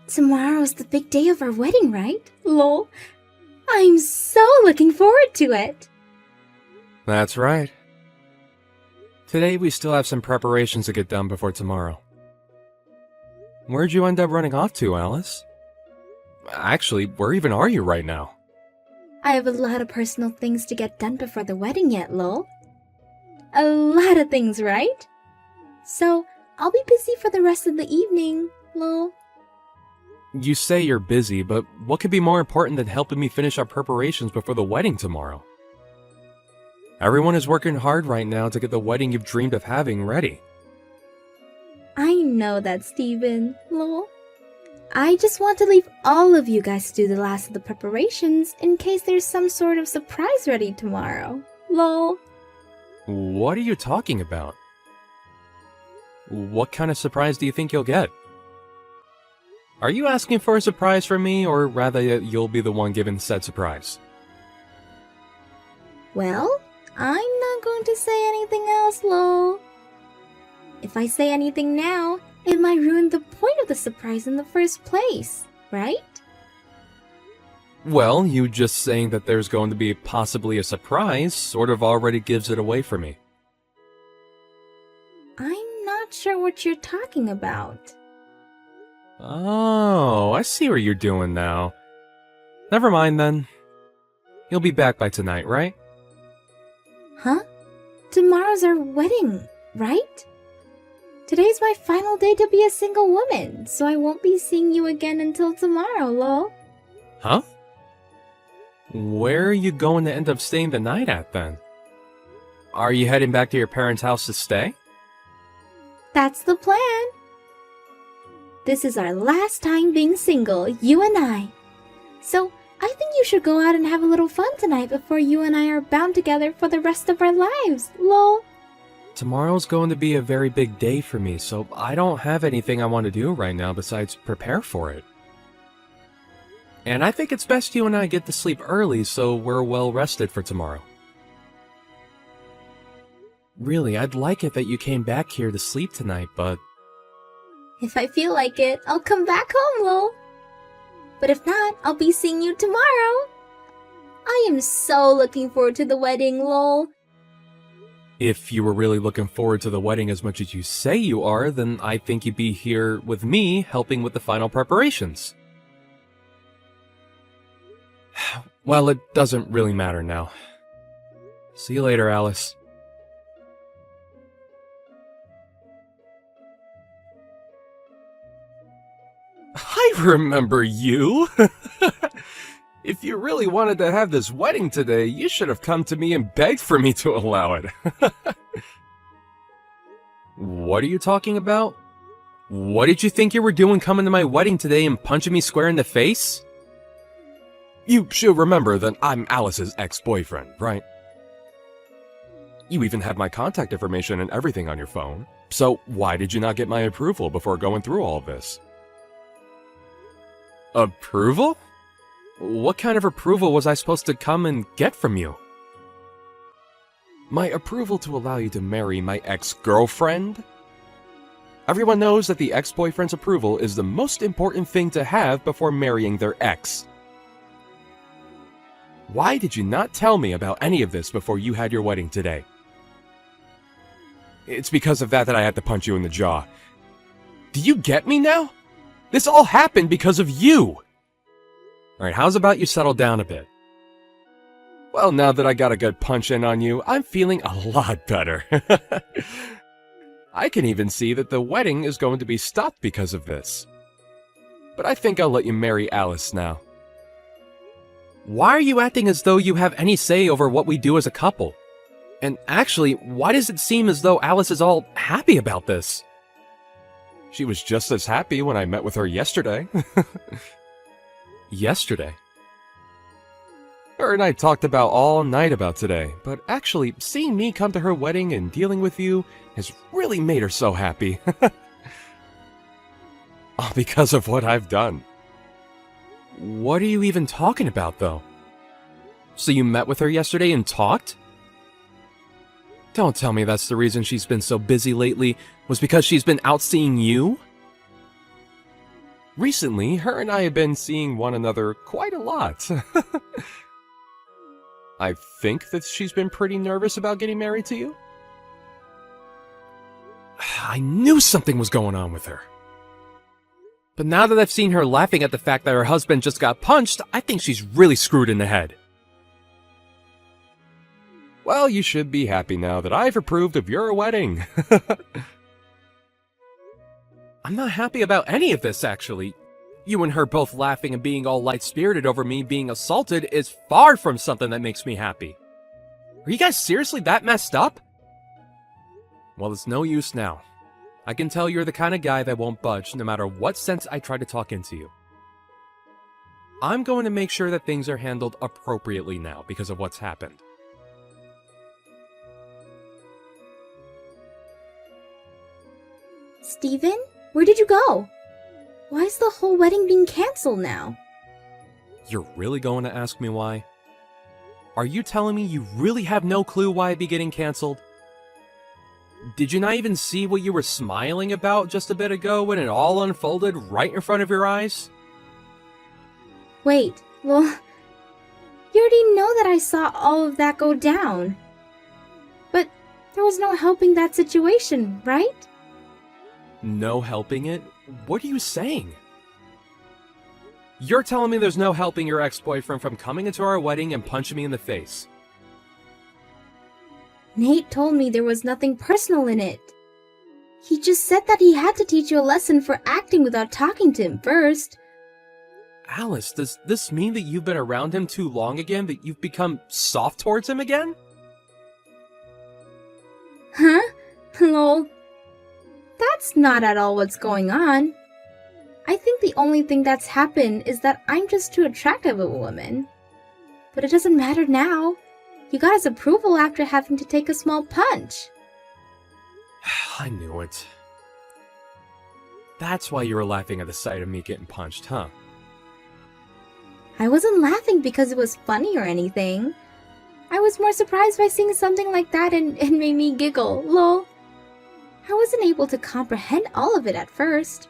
Tomorrow's the big day of our wedding, right? Lol. I'm so looking forward to it. That's right. Today we still have some preparations to get done before tomorrow. Where'd you end up running off to, Alice? Actually, where even are you right now? I have a lot of personal things to get done before the wedding yet, lol. A lot of things, right? So, I'll be busy for the rest of the evening, lol. You say you're busy, but what could be more important than helping me finish our preparations before the wedding tomorrow? Everyone is working hard right now to get the wedding you've dreamed of having ready. I know that, Steven, lol. I just want to leave all of you guys to do the last of the preparations in case there's some sort of surprise ready tomorrow, lol. What are you talking about? What kind of surprise do you think you'll get? Are you asking for a surprise from me, or rather that you'll be the one given said surprise? Well, I'm not going to say anything else, lol. If I say anything now, it might ruin the point of the surprise in the first place, right? Well, you just saying that there's going to be possibly a surprise sort of already gives it away for me. I'm not sure what you're talking about. Oh, I see what you're doing now. Never mind then. You'll be back by tonight, right? Huh? Tomorrow's our wedding, right? Today's my final day to be a single woman, so I won't be seeing you again until tomorrow, lol. Huh? Where are you going to end up staying the night at then? Are you heading back to your parents' house to stay? That's the plan. This is our last time being single, you and I. So, I think you should go out and have a little fun tonight before you and I are bound together for the rest of our lives, lol. Tomorrow's going to be a very big day for me, so I don't have anything I want to do right now besides prepare for it. And I think it's best you and I get to sleep early so we're well rested for tomorrow. Really, I'd like it that you came back here to sleep tonight, but... If I feel like it, I'll come back home, lol. But if not, I'll be seeing you tomorrow. I am so looking forward to the wedding, lol. If you were really looking forward to the wedding as much as you say you are, then I think you'd be here with me helping with the final preparations. Well, it doesn't really matter now. See you later, Alice. I remember you! If you really wanted to have this wedding today, you should have come to me and begged for me to allow it. What are you talking about? What did you think you were doing coming to my wedding today and punching me square in the face? You should remember that I'm Alice's ex-boyfriend, right? You even have my contact information and everything on your phone. So why did you not get my approval before going through all of this? Approval? What kind of approval was I supposed to come and get from you? My approval to allow you to marry my ex-girlfriend? Everyone knows that the ex-boyfriend's approval is the most important thing to have before marrying their ex. Why did you not tell me about any of this before you had your wedding today? It's because of that I had to punch you in the jaw. Do you get me now? This all happened because of you! Alright, how's about you settle down a bit? Well, now that I got a good punch in on you, I'm feeling a lot better. I can even see that the wedding is going to be stopped because of this. But I think I'll let you marry Alice now. Why are you acting as though you have any say over what we do as a couple? And actually, why does it seem as though Alice is all happy about this? She was just as happy when I met with her yesterday. Yesterday? Her and I talked about all night about today, but actually, seeing me come to her wedding and dealing with you has really made her so happy. All because of what I've done. What are you even talking about, though? So you met with her yesterday and talked? Don't tell me that's the reason she's been so busy lately, was because she's been out seeing you? Recently, her and I have been seeing one another quite a lot. I think that she's been pretty nervous about getting married to you. I knew something was going on with her. But now that I've seen her laughing at the fact that her husband just got punched, I think she's really screwed in the head. Well, you should be happy now that I've approved of your wedding. I'm not happy about any of this, actually. You and her both laughing and being all light-spirited over me being assaulted is far from something that makes me happy. Are you guys seriously that messed up? Well, it's no use now. I can tell you're the kind of guy that won't budge no matter what sense I try to talk into you. I'm going to make sure that things are handled appropriately now because of what's happened. Steven, where did you go? Why is the whole wedding being canceled now? You're really going to ask me why? Are you telling me you really have no clue why it'd be getting canceled? Did you not even see what you were smiling about just a bit ago when it all unfolded right in front of your eyes? Wait, well, you already know that I saw all of that go down. But there was no helping that situation, right? No helping it? What are you saying? You're telling me there's no helping your ex-boyfriend from coming into our wedding and punching me in the face. Nate told me there was nothing personal in it. He just said that he had to teach you a lesson for acting without talking to him first. Alice, does this mean that you've been around him too long again, that you've become soft towards him again? Huh? Lol. That's not at all what's going on. I think the only thing that's happened is that I'm just too attractive of a woman. But it doesn't matter now. You got his approval after having to take a small punch. I knew it. That's why you were laughing at the sight of me getting punched, huh? I wasn't laughing because it was funny or anything. I was more surprised by seeing something like that and it made me giggle, lol. I wasn't able to comprehend all of it at first.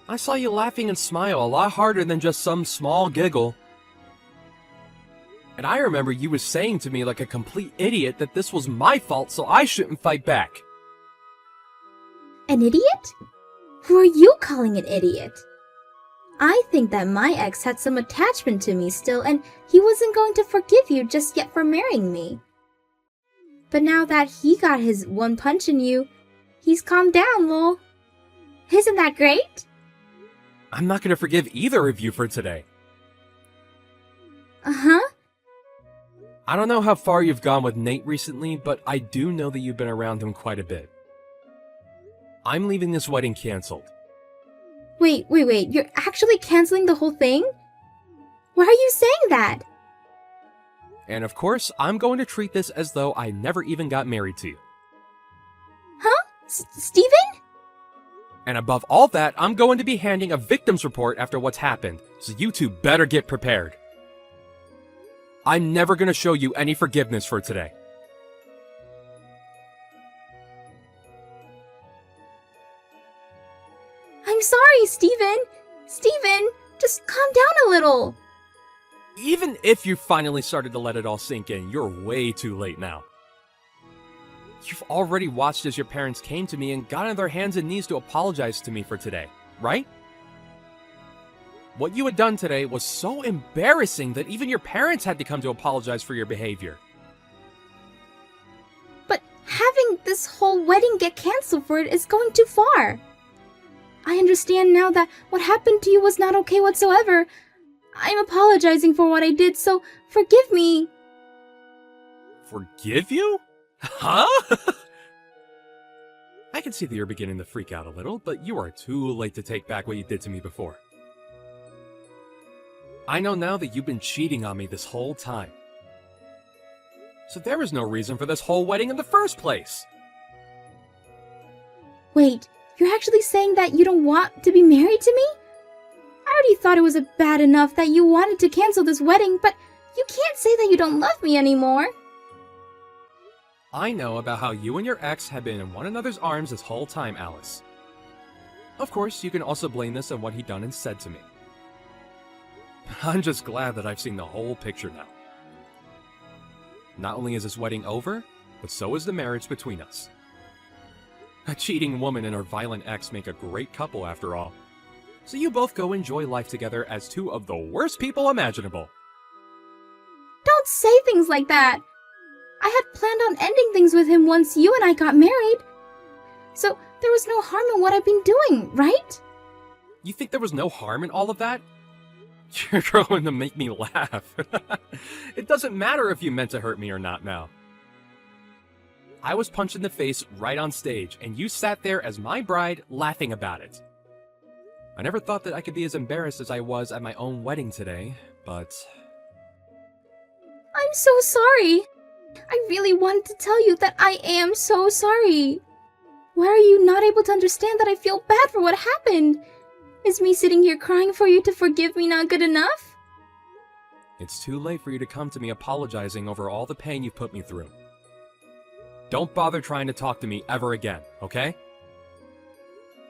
I saw you laughing and smile a lot harder than just some small giggle. And I remember you was saying to me like a complete idiot that this was my fault, so I shouldn't fight back. An idiot? Who are you calling an idiot? I think that my ex had some attachment to me still, and he wasn't going to forgive you just yet for marrying me. But now that he got his one punch in you, he's calmed down, lol. Isn't that great? I'm not gonna forgive either of you for today. Uh-huh. I don't know how far you've gone with Nate recently, but I do know that you've been around him quite a bit. I'm leaving this wedding canceled. Wait, you're actually canceling the whole thing? Why are you saying that? And of course, I'm going to treat this as though I never even got married to you. Huh? Steven? And above all that, I'm going to be handing a victim's report after what's happened, so you two better get prepared. I'm never going to show you any forgiveness for today. I'm sorry, Steven. Steven, just calm down a little. Even if you finally started to let it all sink in, you're way too late now. You've already watched as your parents came to me and got on their hands and knees to apologize to me for today, right? What you had done today was so embarrassing that even your parents had to come to apologize for your behavior. But having this whole wedding get canceled for it is going too far. I understand now that what happened to you was not okay whatsoever. I'm apologizing for what I did, so forgive me. Forgive you? Huh? I can see that you're beginning to freak out a little, but you are too late to take back what you did to me before. I know now that you've been cheating on me this whole time. So there was no reason for this whole wedding in the first place. Wait, you're actually saying that you don't want to be married to me? I already thought it was bad enough that you wanted to cancel this wedding, but you can't say that you don't love me anymore. I know about how you and your ex have been in one another's arms this whole time, Alice. Of course, you can also blame this on what he done and said to me. I'm just glad that I've seen the whole picture now. Not only is this wedding over, but so is the marriage between us. A cheating woman and her violent ex make a great couple after all. So you both go enjoy life together as two of the worst people imaginable. Don't say things like that. I had planned on ending things with him once you and I got married. So there was no harm in what I've been doing, right? You think there was no harm in all of that? You're going to make me laugh. It doesn't matter if you meant to hurt me or not now. I was punched in the face right on stage, and you sat there as my bride laughing about it. I never thought that I could be as embarrassed as I was at my own wedding today, but... I'm so sorry. I really wanted to tell you that I am so sorry. Why are you not able to understand that I feel bad for what happened? Is me sitting here crying for you to forgive me not good enough? It's too late for you to come to me apologizing over all the pain you've put me through. Don't bother trying to talk to me ever again, okay?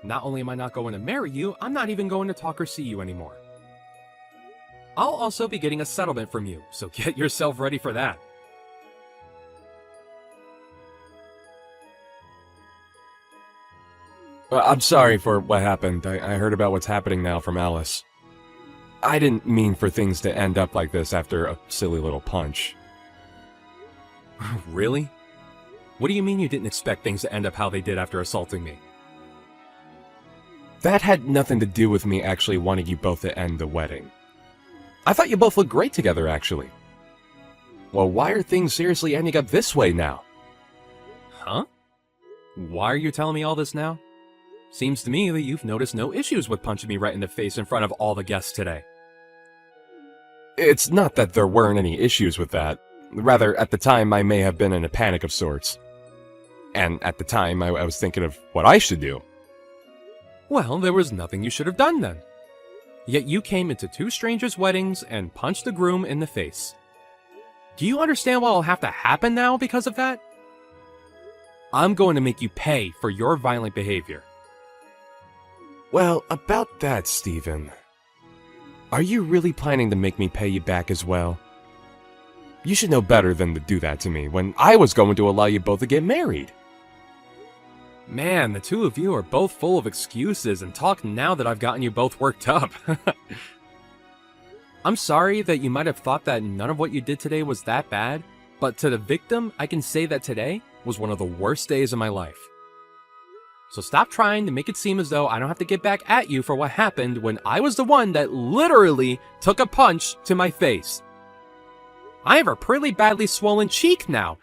Not only am I not going to marry you, I'm not even going to talk or see you anymore. I'll also be getting a settlement from you, so get yourself ready for that. I'm sorry for what happened. I heard about what's happening now from Alice. I didn't mean for things to end up like this after a silly little punch. Really? What do you mean you didn't expect things to end up how they did after assaulting me? That had nothing to do with me actually wanting you both to end the wedding. I thought you both looked great together, actually. Well, why are things seriously ending up this way now? Huh? Why are you telling me all this now? Seems to me that you've noticed no issues with punching me right in the face in front of all the guests today. It's not that there weren't any issues with that. Rather, at the time, I may have been in a panic of sorts. And at the time, I was thinking of what I should do. Well, there was nothing you should have done then. Yet you came into two strangers' weddings and punched the groom in the face. Do you understand what will have to happen now because of that? I'm going to make you pay for your violent behavior. Well, about that, Stephen. Are you really planning to make me pay you back as well? You should know better than to do that to me when I was going to allow you both to get married. Man, the two of you are both full of excuses and talk now that I've gotten you both worked up. I'm sorry that you might have thought that none of what you did today was that bad, but to the victim, I can say that today was one of the worst days of my life. So stop trying to make it seem as though I don't have to get back at you for what happened when I was the one that literally took a punch to my face. I have a pretty badly swollen cheek now.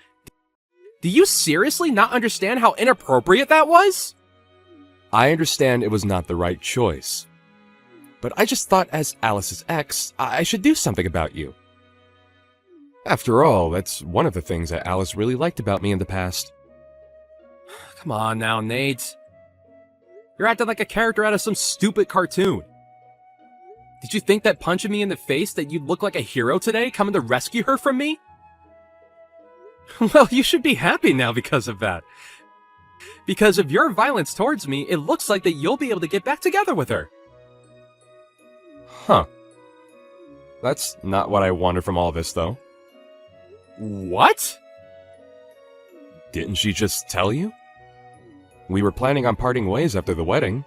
Do you seriously not understand how inappropriate that was? I understand it was not the right choice. But I just thought as Alice's ex, I should do something about you. After all, that's one of the things that Alice really liked about me in the past. Come on now, Nate. You're acting like a character out of some stupid cartoon. Did you think that punching me in the face that you'd look like a hero today, coming to rescue her from me? Well, you should be happy now because of that. Because of your violence towards me, it looks like that you'll be able to get back together with her. Huh. That's not what I wanted from all this, though. What? Didn't she just tell you? We were planning on parting ways after the wedding.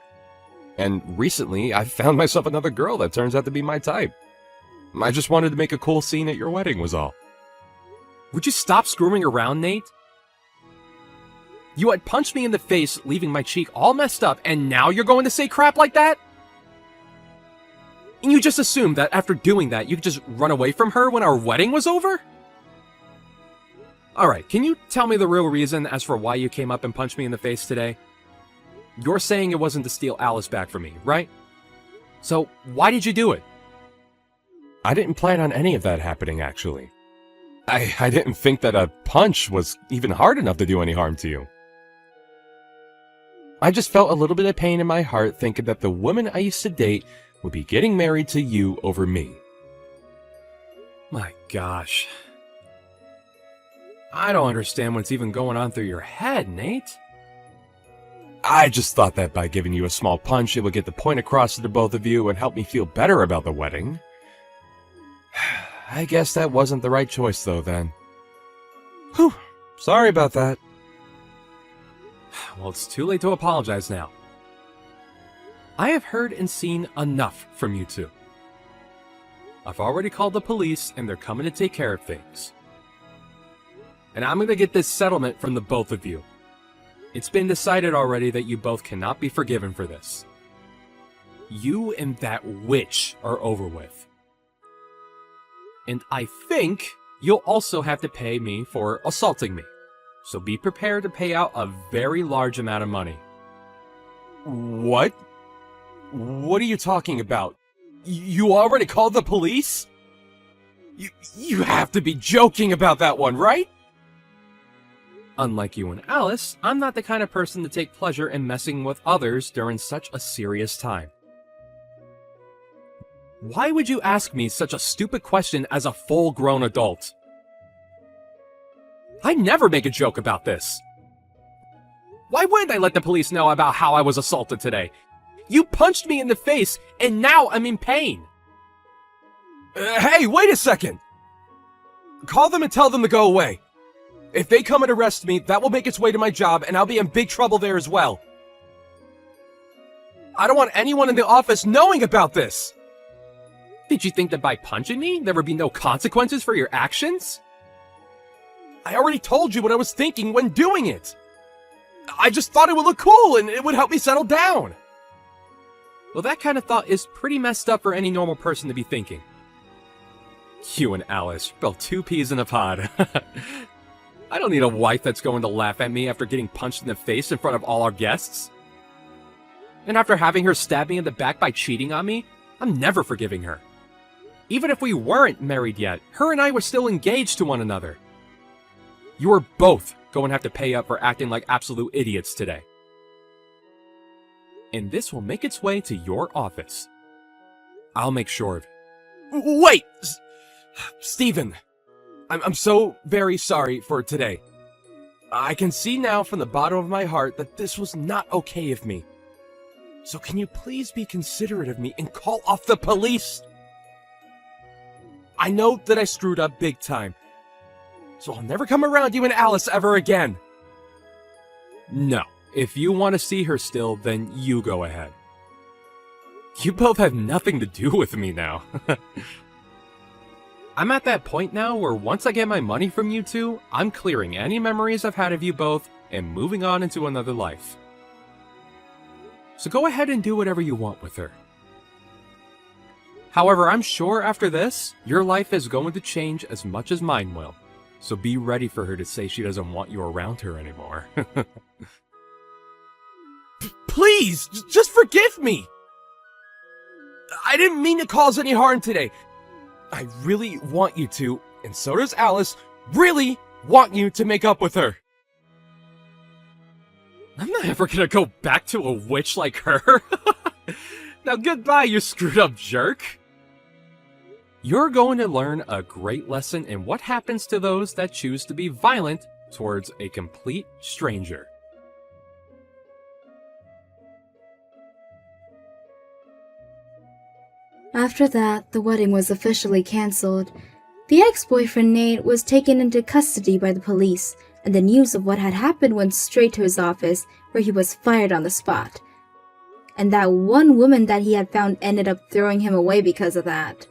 And recently, I found myself another girl that turns out to be my type. I just wanted to make a cool scene at your wedding was all. Would you stop screwing around, Nate? You had punched me in the face, leaving my cheek all messed up, and now you're going to say crap like that? And you just assumed that after doing that, you could just run away from her when our wedding was over? Alright, can you tell me the real reason as for why you came up and punched me in the face today? You're saying it wasn't to steal Alice back from me, right? So, why did you do it? I didn't plan on any of that happening, actually. I didn't think that a punch was even hard enough to do any harm to you. I just felt a little bit of pain in my heart thinking that the woman I used to date would be getting married to you over me. My gosh. I don't understand what's even going on through your head, Nate. I just thought that by giving you a small punch, it would get the point across to the both of you and help me feel better about the wedding. I guess that wasn't the right choice, though, then. Whew, sorry about that. Well, it's too late to apologize now. I have heard and seen enough from you two. I've already called the police, and they're coming to take care of things. And I'm going to get this settlement from the both of you. It's been decided already that you both cannot be forgiven for this. You and that witch are over with. And I think you'll also have to pay me for assaulting me. So be prepared to pay out a very large amount of money. What? What are you talking about? You already called the police? You have to be joking about that one, right? Unlike you and Alice, I'm not the kind of person to take pleasure in messing with others during such a serious time. Why would you ask me such a stupid question as a full-grown adult? I never make a joke about this. Why wouldn't I let the police know about how I was assaulted today? You punched me in the face, and now I'm in pain. Hey, wait a second! Call them and tell them to go away. If they come and arrest me, that will make its way to my job, and I'll be in big trouble there as well. I don't want anyone in the office knowing about this! Did you think that by punching me, there would be no consequences for your actions? I already told you what I was thinking when doing it! I just thought it would look cool, and it would help me settle down! Well, that kind of thought is pretty messed up for any normal person to be thinking. You and Alice, both two peas in a pod. I don't need a wife that's going to laugh at me after getting punched in the face in front of all our guests. And after having her stab me in the back by cheating on me, I'm never forgiving her. Even if we weren't married yet, her and I were still engaged to one another. You are both going to have to pay up for acting like absolute idiots today. And this will make its way to your office. I'll make sure of it. Wait! Stephen! I'm so very sorry for today. I can see now from the bottom of my heart that this was not okay of me. So can you please be considerate of me and call off the police? I know that I screwed up big time. So I'll never come around you and Alice ever again. No. If you want to see her still, then you go ahead. You both have nothing to do with me now. I'm at that point now where once I get my money from you two, I'm clearing any memories I've had of you both and moving on into another life. So go ahead and do whatever you want with her. However, I'm sure after this, your life is going to change as much as mine will. So be ready for her to say she doesn't want you around her anymore. Please, just forgive me! I didn't mean to cause any harm today. I really want you to, and so does Alice, really want you to make up with her. I'm not ever gonna go back to a witch like her. Now goodbye, you screwed up jerk. You're going to learn a great lesson in what happens to those that choose to be violent towards a complete stranger. After that, the wedding was officially cancelled. The ex-boyfriend Nate was taken into custody by the police, and the news of what had happened went straight to his office, where he was fired on the spot. And that one woman that he had found ended up throwing him away because of that.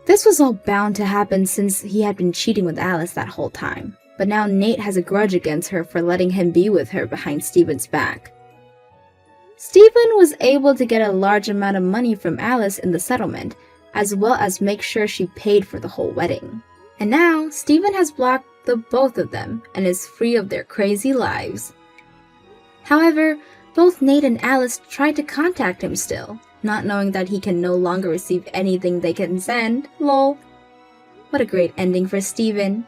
This was all bound to happen since he had been cheating with Alice that whole time, but now Nate has a grudge against her for letting him be with her behind Steven's back. Steven was able to get a large amount of money from Alice in the settlement, as well as make sure she paid for the whole wedding. And now, Steven has blocked the both of them and is free of their crazy lives. However, both Nate and Alice tried to contact him still, not knowing that he can no longer receive anything they can send. Lol. What a great ending for Steven.